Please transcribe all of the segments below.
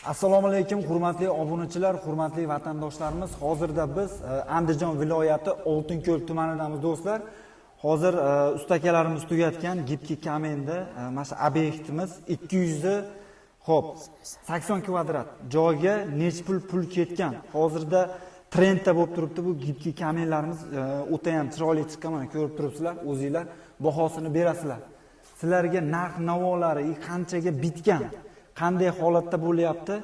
Assalomu alaykum, hurmatli obunachilar, hurmatli vatandoshlarimiz. Hozirda biz Andijon viloyati Oltinko'l tumanidamiz do'stlar. Hozir ustakalarimiz tugatgan Gipki Kamenda mana shu obyektimiz 200 xo'p 80 kvadrat joyga nech pul ketgan. Hozirda trendda bo'lib turibdi bu Gipki Kamenlarimiz o'ta ham chiroyli chiqqan, mana ko'rib turibsizlar, o'zingizlar bahosini berasizlar. Sizlarga narx-navolari qanchaga bitgan, qanday holatda bo'lyapti,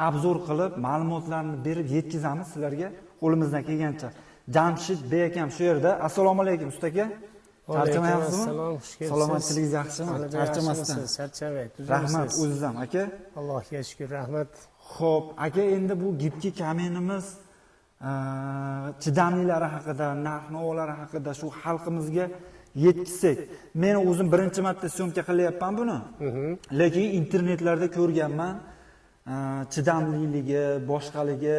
obzor qilib, ma'lumotlarni berib yetkazamiz sizlarga qo'limizdan kelgancha. Jamshid Bey akam shu yerda. Assalomu alaykum ustaka. Charchamayapsizmi? Salomatligingiz yaxshimi? Charchamasdan. Charchamaydi. Rahmat o'zingiz ham aka. Allohga shukr, rahmat. Xo'p, aka endi bu Gipki Kamenimiz chidamlilari haqida, narx-navolari haqida shu xalqimizga yetkazsak. Men o'zim birinchi marta syomka qilyapman buni. Lekin internetlarda ko'rganman. Chidamliligi, boshqaligi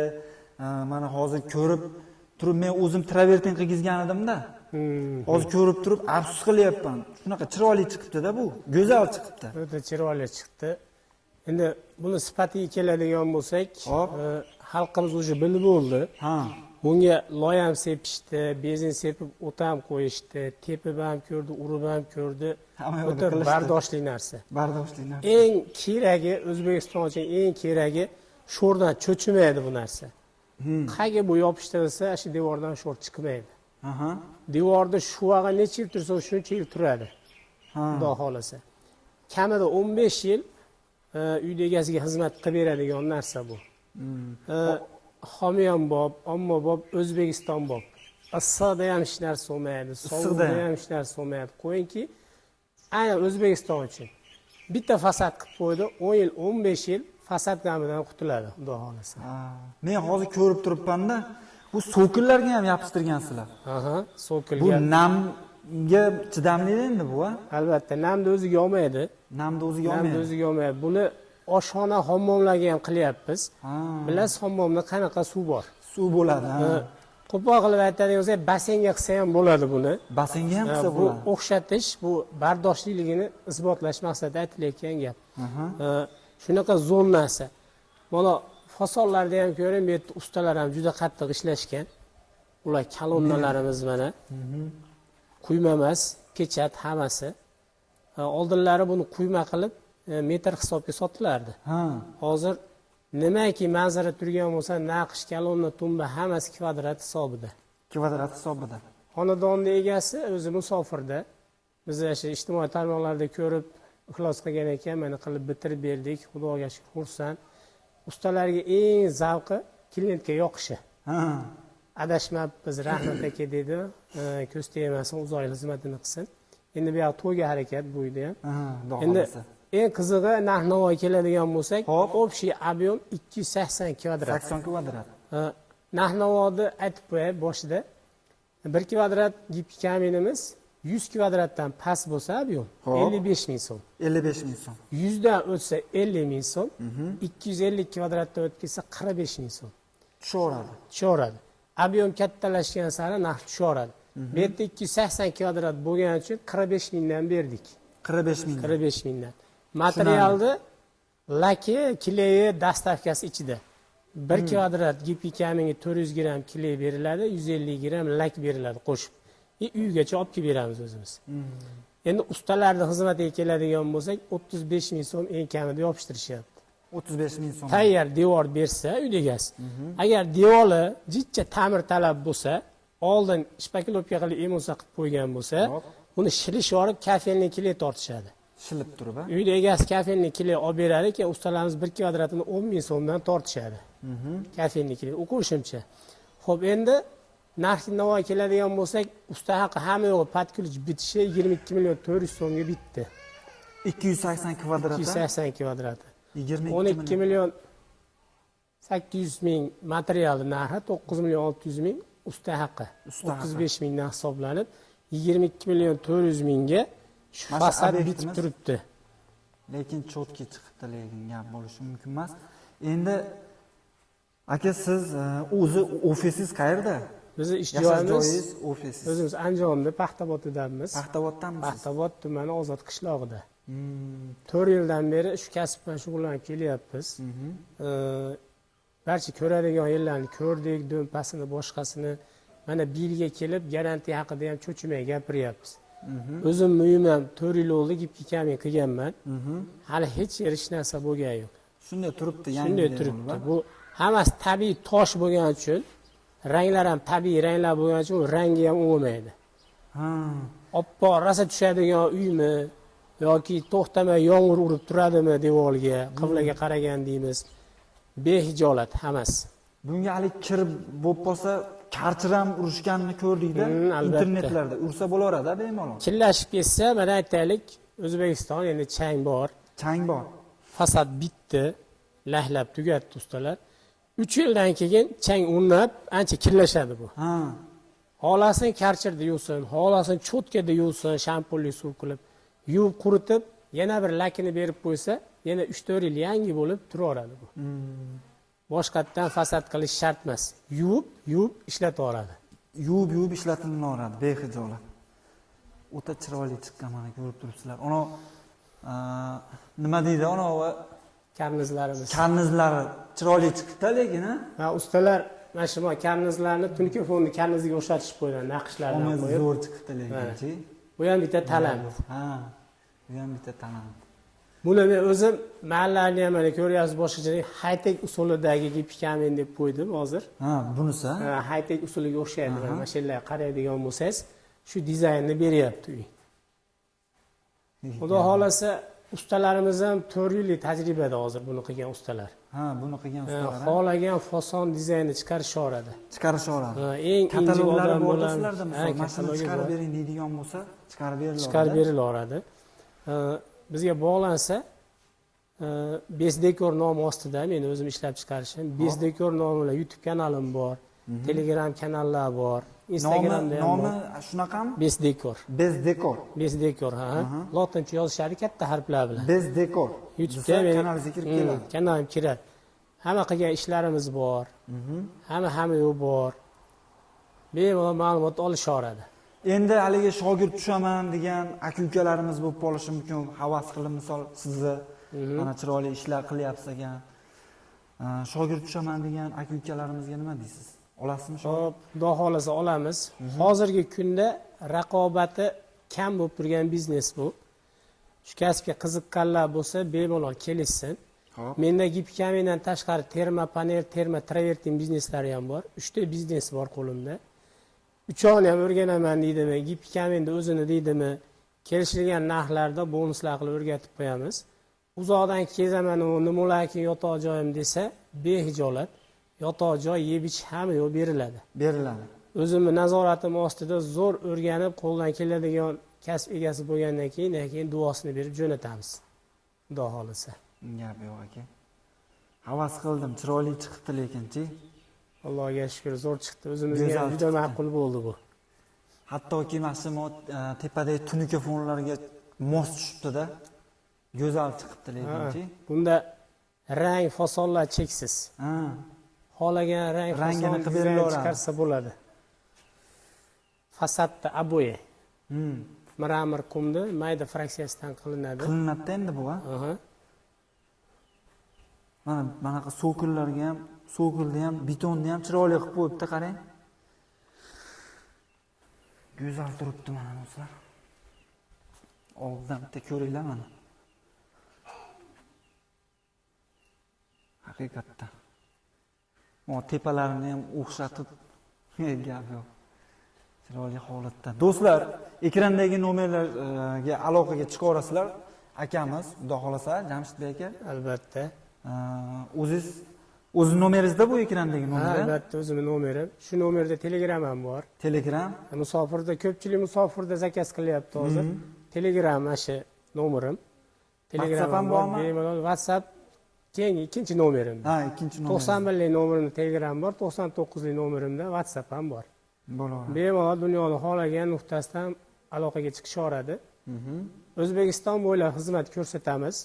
mana hozir ko'rib turib men o'zim travertin qilgizgan edimda. Hozir ko'rib turib afsus qilyapman. Shunaqa chiroyli chiqibdi-da bu. Go'zal chiqibdi. O'ta chiroyli chiqdi. Endi buni sifatiga keladigan bo'lsak, xalqimiz o'sha bilib bo'ldi. Ha. Bunga loy ham sepishdi, benzin sepib o't ham qo'yishdi, tepib ham ko'rdi, urib ham ko'rdi. O'ta bardoshli narsa. Bardoshli narsa. Eng keragi, O'zbekiston uchun eng keragi sho'rdan cho'chimaydi bu narsa. Qayga bu yopishtirilsa, shu devordan sho'r chiqmaydi. Aha. Devorda shuvaga necha yil tursa, shuncha yil turadi. Xudo xolasa. Kamida 15 yil uy egasiga xizmat qilib beradigan narsa bu. Xomiyonbob, ommabop, O'zbekistonbob. Issiqda ham hech narsa bo'lmaydi, sovuqda ham hech narsa bo'lmaydi. Qo'yingki, aynan O'zbekiston uchun bitta fasad qilib qo'ydi, 10 yil, 15 yil fasad g'amidan qutuladi, xudo xolasa. Men hozir ko'rib turibman-da, bu so'killarga ham yopishtirgansizlar. Aha, so'kilga. Bu namga chidamli endi bu, a? Albatta, namni o'ziga olmaydi. Namni o'ziga olmaydi. Namni o'ziga olmaydi. Buni oshxona hammomlarga ham qilyapmiz. Bilasiz, hammomda qanaqa suv bor? Suv bo'ladi, ha. Qo'pol qilib aytadigan bo'lsak, basseynga qilsa ham bo'ladi buni. Basseynga ham qilsa bo'ladi. Bu o'xshatish, bu bardoshliligini isbotlash maqsadida aytilayotgan gap. Shunaqa zo'r narsa. Mana fasonlarda ham ko'ring, bu yerda ustalar ham juda qattiq ishlashgan. Ular kolonnalarimiz mana. Quyma emas, pechat hammasi. Oldinlari buni quyma qilib metr hisobga sotilardi. Hozir nimaki manzara turgan bo'lsa, naqsh, kolonna, tumba hammasi kvadrat hisobida. Kvadrat hisobida. Xonadonning egasi o'zi musofirda. Biz o'sha ijtimoiy tarmoqlarda ko'rib, ixlos qilgan ekan, mana qilib bitirib berdik. Xudoga shukr, xursand. Ustalarga eng zavqi klientga yoqishi. Adashmabmiz, rahmat aka dedi. Ko'z tegmasin, uzoq xizmatini qilsin. Endi bu yoq to'yga harakat bu uyda ham. Endi eng qizig'i narx-navoga keladigan bo'lsak, общий объем 280 kvadrat. 80 kvadrat. Narx-navoni aytib qo'yay boshida. 1 kvadrat Gipki Kamenimiz 100 kvadratdan past bo'lsa, ob'yom 55 ming so'm. 55 ming so'm. 100 dan o'tsa 50 ming so'm, 250 kvadratdan o'tkazsa 45 ming so'm. Tushaveradi. Ob'yom kattalashgan sari narx tushaveradi. Bu yerda 280 kvadrat bo'lgani uchun 45 mingdan berdik. 45 ming. 45 mingdan. Materialni laki, kileyi, dastavkasi ichida. 1 kvadrat Gipki Kamenga 400 gram kiley beriladi, 150 gram lak beriladi qo'shib. Uygacha olib kelib beramiz o'zimiz. Endi ustalarning xizmatiga keladigan bo'lsak, 35 ming so'm eng kamida yopishtirishyapti. 35 ming so'm. Tayyor devor bersa, uy egasi. Agar devori jichcha ta'mir talab bo'lsa, oldin shpakilovka qilib emosa qilib qo'ygan bo'lsa, buni shilish olib kafelni kiley tortishadi. Shilib turib, ha? Uy egasi kafelni kiley olib berar ekan, ustalarimiz 1 kvadratini 10 ming so'mdan tortishadi. Kafelni kiley o'qishimcha. Xo'p, endi narx-navoga keladigan bo'lsak, usta haqi hamma yo'g'i patkulich bitishi 22 million 400 so'mga bitdi. 280 kvadrat. 280 kvadrat. 12 million 800 ming materiali narxi, 9 million 600 ming usta haqi. 35 mingdan hisoblanib, 22 million 400 mingga shu fasad bitib turibdi. Lekin cho'tki chiqibdi, lekin gap bo'lishi mumkin emas. Endi aka, siz o'zi ofisingiz qayerda? Bizning ish joyimiz ofis. O'zimiz Andijonda Paxtaboddamiz. Paxtaboddanmisiz? Paxtabod tumani Ozod qishlog'ida. 4 yildan beri shu kasb bilan shug'ullanib kelyapmiz. Barcha ko'radigan yerlarni ko'rdik, do'mpasini, boshqasini. Mana bu yilga kelib garantiya haqida ham cho'chimay gapiryapmiz. O'zim uyim ham 4 yil bo'ldi, gipki kamin qilganman. Hali hech narsa bo'lgani yo'q. Shunday turibdi, yangi. Shunday turibdi. Bu hammasi tabiiy tosh bo'lgani uchun, ranglar ham tabiiy ranglar bo'lgani uchun rangi ham o'g'maydi. Oppoq rosa tushadigan uymi yoki to'xtamay yomg'ir urib turadimi devorga, qiblaga qaragan deymiz. Behijolat hammasi. Bunga hali kirib bo'lib qolsa, karchiram urishganini ko'rdik-da, internetlarda. Ursa bo'laveradi, bemalol. Chillashib ketsa, mana aytaylik, O'zbekiston endi chang bor. Chang bor. Fasad bitdi, lahlab tugatdi ustalar. 3 yildan keyin chang o'rnab, ancha kirlashadi bu. Xolasin karchirda yuvsin, xolasin cho'tkada yuvsin, shampunli suv qilib, yuvib quritib, yana bir lakini berib qo'ysa, yana 3-4 yil yangi bo'lib turaveradi bu. Boshqatdan fasad qilish shart emas. Yuvib ishlataveradi. Yuvib ishlatilaveradi, behijolat. O'ta chiroyli chiqqan, mana ko'rib turibsizlar. Ana nima deydi, ana karnizlarimiz. Karnizlari chiroyli chiqdi, lekin ha, ustalar mana shu karnizlarni tunkafonni karniziga o'xshatishib qo'ygan, naqshlardan qo'yib. Zo'r chiqdi lekin-chi. Bu ham bitta talant. Ha, bu ham bitta talant. Buni men o'zim mahallalarni ham mana ko'ryapsiz, boshqacha high-tech usulidagi gipki kamin deb qo'ydim hozir. Ha, bunisi. High-tech usuliga o'xshaydi. Mana shu yerlarga qaraydigan bo'lsangiz, shu dizaynni beryapti uy. Xudo xolasa ustalarimiz ham 4 yillik tajribada hozir buni qilgan ustalar. Ha, buni qilgan ustalar. Xohlagan fason dizaynni chiqarishaveradi. Chiqarishaveradi. Eng kataloglari bo'lasizlarda, masalan, mashina chiqarib bering deydigan bo'lsa, chiqarib berilaveradi. Chiqarib berilaveradi. Bizga bog'lansa, Besdekor nomi ostida men o'zim ishlab chiqarishim. Besdekor nomi bilan YouTube kanalim bor, Telegram kanallar bor, Instagramda ham bor. Nomi shunaqami? Besdekor. Besdekor, ha. Lotincha yozishadi katta harflar bilan. Besdekor. YouTube'da kanalingizga kirib keladi. Kanalim kiradi. Hamma qilgan ishlarimiz bor. Hamma yo'q bor. Bemalol ma'lumot olishaveradi. Endi haligi shogird tushaman degan aka-ukalarimiz bo'lib qolishi mumkin. Havas qilib, misol sizni mana chiroyli ishlar qilyapsiz ekan. Shogird tushaman degan aka-ukalarimizga nima deysiz? Olasizmi shogird? Xudo xolasa olamiz. Hozirgi kunda raqobati kam bo'lib turgan biznes bu. Shu kasbga qiziqqanlar bo'lsa, bemalol kelishsin. Menda gipki kamindan tashqari termopanel, termotravertin bizneslari ham bor. 3 ta biznes bor qo'limda. 3 oyni ham o'rganaman deydimi, gipki kaminda o'zini deydimi, kelishilgan narxlarda bonuslar qilib o'rgatib qo'yamiz. Uzoqdan kezaman, u nimalarki yotoq joyim desa, behijolat yotoq joy, yeb-ichish hamma yo'q beriladi. O'zimni nazoratim ostida zo'r o'rganib, qo'ldan keladigan kasb egasi bo'lgandan keyin duosini berib jo'natamiz. Xudo xolasa. Gap yo'q aka. Havas qildim, chiroyli chiqdi lekin-chi. Allohga shukr, zo'r chiqdi. O'zimizga juda ma'qul bo'ldi bu. Hattoki Masimo tepadagi tunikafonlarga mos tushibdi-da. Go'zal chiqibdi lekin-chi. Bunda rang, fasonlar cheksiz. Xohlagan rangini qilib berilaveradi. Chiqarsa bo'ladi. Fasadda aboya. Mramor qumni mayda fraksiyasidan qilinadi. Qilinadi endi bu, ha? Mana bunaqa so'killarga ham, so'kilni ham, betonni ham chiroyli qilib qo'yibdi, qarang. Go'zal turibdi mana do'stlar. Oldidan bitta ko'ringlar mana. Haqiqatdan. Mo tepalarini ham o'xshatib gap yo'q. Chiroyli holatda. Do'stlar, ekrandagi nomerlarga aloqaga chiqa olasizlar. Akamiz, xudo xolasa, Jamshidbek aka. Albatta. O'z nomeringiz-da bu ekrandagi nomer? Albatta, o'zimning nomerim. Shu nomerda Telegram ham bor. Telegram? Musofirda ko'pchilik musofirda zakaz qilyapti hozir. Telegram mana shu nomerim. Telegram ham bormi? WhatsApp keyingi ikkinchi nomerim. Ha, ikkinchi nomer. 91lik nomerimda Telegram bor, 99lik nomerimda WhatsApp ham bor. Bo'ladi. Bemalol dunyoning xohlagan nuqtasidan aloqaga chiqishaveradi. O'zbekiston bo'ylab xizmat ko'rsatamiz.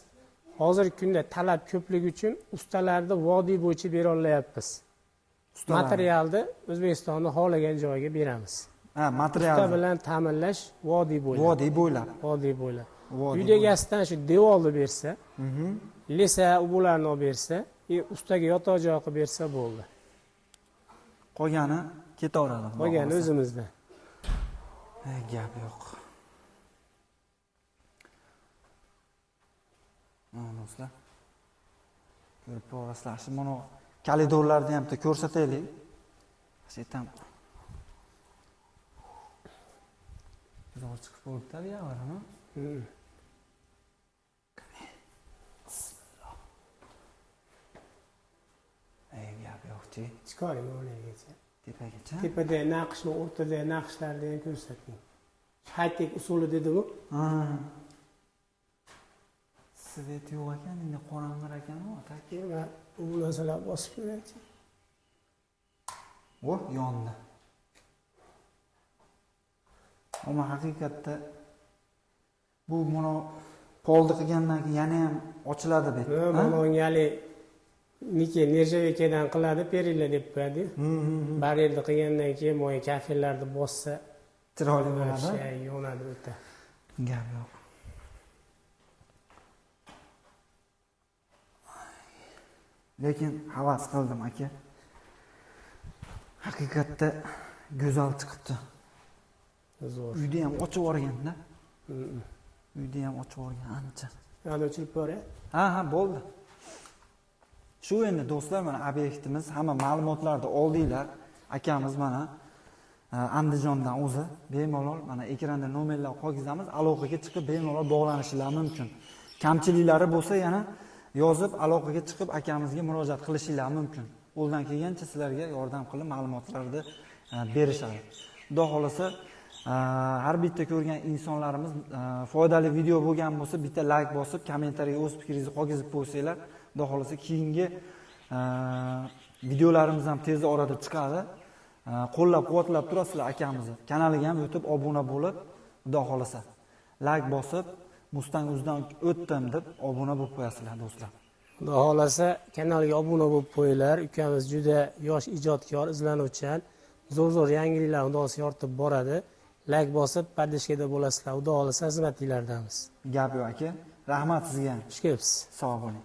Hozirgi kunda talab ko'pligi uchun ustalarni vodiy bo'yicha bera olayapmiz. Materialni O'zbekistonning xohlagan joyiga beramiz. Ha, material. Usta bilan ta'minlash vodiy bo'ylab. Vodiy bo'ylab. Vodiy bo'ylab. uyda egasidan shu devorni bersa, lesa bularni olib bersa, ustiga yotoq joy qilib bersa bo'ldi. Qolgani ketaveradi. Qolgani o'zimizda. Gap yo'q. Mana do'stlar. Ko'rib ko'rasizlar. Mana koridorlarni ham ko'rsataylik. Setam. Zo'r chiqib bo'libdi yavarimi? Gap yo'q-chi. Chiqaring o'rnigacha. Tepagacha. Tepada naqshni, o'rtada naqshlarni ham ko'rsating. Haytek usuli dedi-ku. Svet yo'q ekan, endi qorong'ir ekan-ku, tak. Bu narsalar bosib ko'raychi. Yondi. Ammo haqiqatda bu mana polni qilgandan keyin yana ham ochiladi deb. Mana ungali nerjavekadan qiladi, perilla deb qo'yadi. Barelni qilgandan keyin mo'y kafellarni bossa chiroyli bo'ladi. Yonadi o'ta. Gap yo'q. Lekin havas qildim aka. Haqiqatda go'zal chiqibdi. Zo'r. Uyda ham ochib yuborganda. Uyda ham ochib yuborgan ancha. Yana ochilib bor-a? Ha, bo'ldi. Shu endi do'stlar, mana obyektimiz, hamma ma'lumotlarni oldinglar. Akamiz mana Andijondan o'zi bemalol mana ekranda nomerlar qo'ygizamiz, aloqaga chiqib bemalol bog'lanishingiz mumkin. Kamchiliklari bo'lsa yana yozib aloqaga chiqib akamizga murojaat qilishingiz mumkin. Qo'ldan kelgancha sizlarga yordam qilib ma'lumotlarni berishadi. Xudo xolasa har bitta ko'rgan insonlarimiz foydali video bo'lgan bo'lsa, bitta like bosib, kommentariyaga o'z fikringizni qoldirib qo'ysanglar, xudo xolasa keyingi videolarimiz ham tez orada chiqadi. Qo'llab-quvvatlab turasizlar akamizni. Kanaliga ham o'tib obuna bo'lib, xudo xolasa like bosib, Mustang o'zidan o'tdim deb obuna bo'lib qo'yasizlar do'stlar. Xudo xolasa kanalga obuna bo'lib qo'yinglar. Ukamiz juda yosh ijodkor, izlanuvchan, zo'r yangiliklarni xudo xolasa yoritib boradi. Like bosib, podishkada bo'lasizlar. Xudo xolasa xizmatinglardamiz. Gap yo'q aka. Rahmat sizga. Xush kelibsiz. Sog' bo'ling.